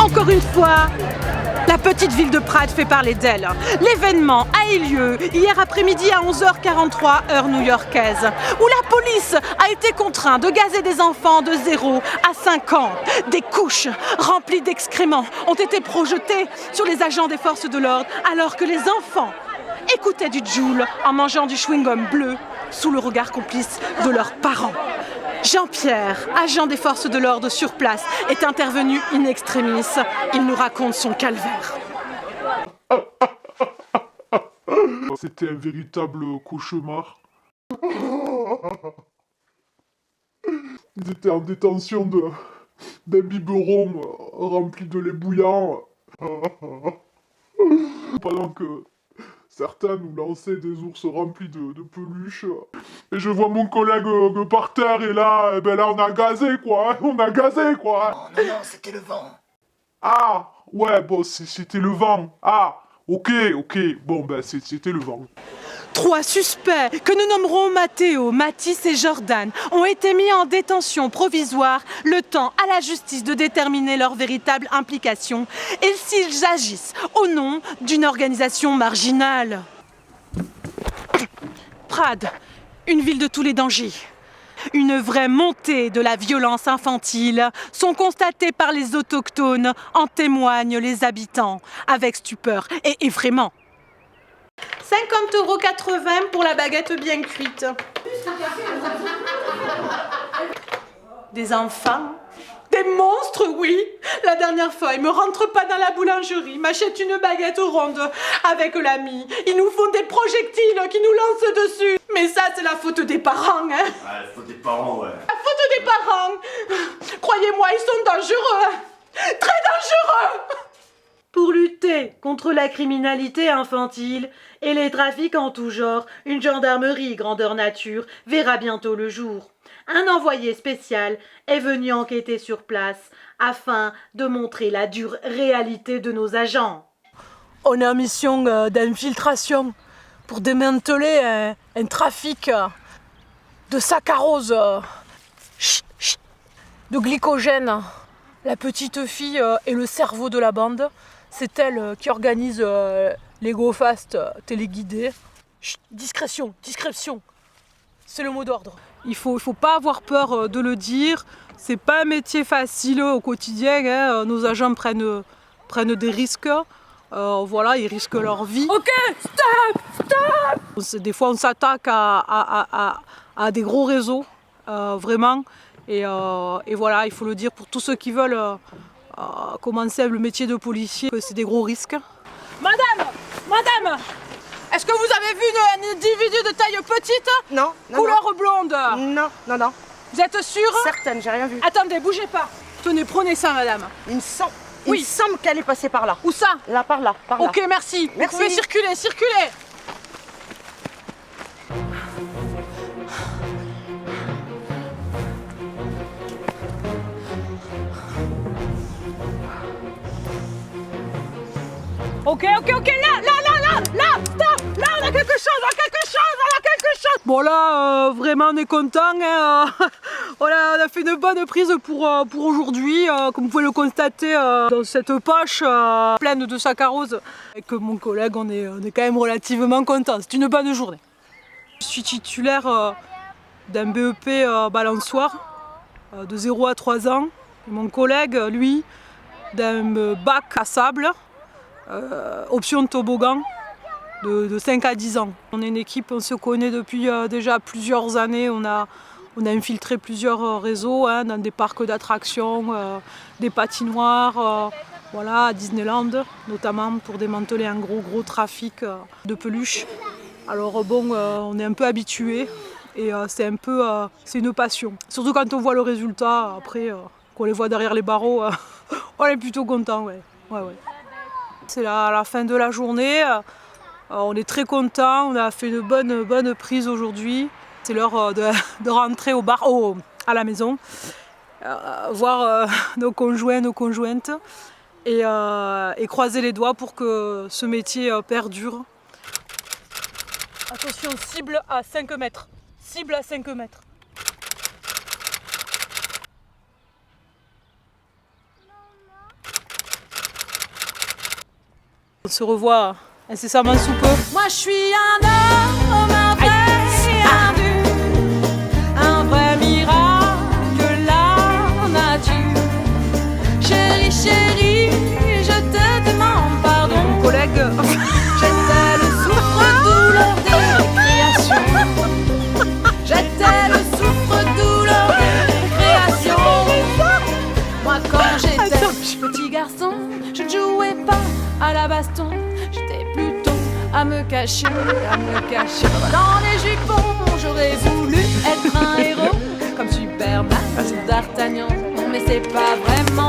Encore une fois, la petite ville de Prades fait parler d'elle. L'événement a eu lieu hier après-midi à 11h43 heure new-yorkaise, où la police a été contrainte de gazer des enfants de 0 à 5 ans. Des couches remplies d'excréments ont été projetées sur les agents des forces de l'ordre alors que les enfants écoutaient du Joule en mangeant du chewing-gum bleu sous le regard complice de leurs parents. Jean-Pierre, agent des forces de l'ordre sur place, est intervenu in extremis. Il nous raconte son calvaire. C'était un véritable cauchemar. Ils étaient en détention d'un biberon rempli de lait bouillant. Pendant que certains nous lançaient des ours remplis de peluches. Et je vois mon collègue par terre et là, là on a gazé quoi. On a gazé quoi. Non, c'était le vent. Ah, ouais, bon, c'était le vent. Ah, ok, bon, c'était le vent. 3 suspects, que nous nommerons Mathéo, Mathis et Jordan, ont été mis en détention provisoire le temps à la justice de déterminer leur véritable implication et s'ils agissent au nom d'une organisation marginale. Prades, une ville de tous les dangers. Une vraie montée de la violence infantile sont constatées par les autochtones, en témoignent les habitants, avec stupeur et effraiement. 50,80 € pour la baguette bien cuite. Des enfants, des monstres, oui. La dernière fois, ils me rentrent pas dans la boulangerie, m'achètent une baguette ronde avec l'ami. Ils nous font des projectiles qui nous lancent dessus. Mais ça, c'est la faute des parents, hein. Ah, la faute des parents, ouais. La faute des parents. Croyez-moi, ils sont dangereux. Très dangereux. Pour lutter contre la criminalité infantile et les trafics en tout genre, une gendarmerie grandeur nature verra bientôt le jour. Un envoyé spécial est venu enquêter sur place afin de montrer la dure réalité de nos agents. On est en mission d'infiltration pour démanteler un trafic de saccharose, de glycogène. La petite fille est le cerveau de la bande. C'est elle qui organise les go-fast téléguidés. Chut, discrétion, c'est le mot d'ordre. Il faut pas avoir peur de le dire. C'est pas un métier facile au quotidien. Hein. Nos agents prennent des risques. Voilà, ils risquent leur vie. Ok, stop. Des fois, on s'attaque à des gros réseaux, vraiment. Et voilà, il faut le dire pour tous ceux qui veulent commencer le métier de policier, c'est des gros risques. Madame, est-ce que vous avez vu un individu de taille petite? Non. Couleur blonde? Non. Vous êtes sûre? Certaine, j'ai rien vu. Attendez, bougez pas. Tenez, prenez ça, madame. Il me semble qu'elle est passée par là. Où ça? Là, par là. Ok, merci. Vous pouvez circuler. Ok, là, stop, là, on a quelque chose. Bon là, vraiment, on est content. Hein, voilà, on a fait une bonne prise pour aujourd'hui, comme vous pouvez le constater dans cette poche pleine de saccharose. Avec mon collègue, on est quand même relativement content. C'est une bonne journée. Je suis titulaire d'un BEP balançoire de 0 à 3 ans. Et mon collègue, lui, d'un bac à sable. Option toboggan de 5 à 10 ans. On est une équipe, on se connaît depuis déjà plusieurs années. On a infiltré plusieurs réseaux dans des parcs d'attractions, des patinoires, voilà, à Disneyland notamment pour démanteler un gros trafic de peluches. Alors bon, on est un peu habitué et c'est une passion. Surtout quand on voit le résultat, après qu'on les voit derrière les barreaux, on est plutôt content. Ouais. C'est la fin de la journée, on est très content, on a fait une bonne prise aujourd'hui. C'est l'heure de rentrer à la maison, voir nos conjoints, nos conjointes. et croiser les doigts pour que ce métier perdure. Attention, cible à 5 mètres. Cible à 5 mètres. On se revoit incessamment sous peu. Moi je suis un homme, un vrai un vrai miracle, la nature. Chérie, chérie, je te demande pardon. Collègue, j'étais le souffre-douleur des créations. J'étais le souffre-douleur des créations. Moi quand j'étais petit garçon, je ne jouais pas à la baston, j'étais plutôt à me cacher. Dans les jupons, j'aurais voulu être un héros, comme Superman ou D'Artagnan. Non mais c'est pas vraiment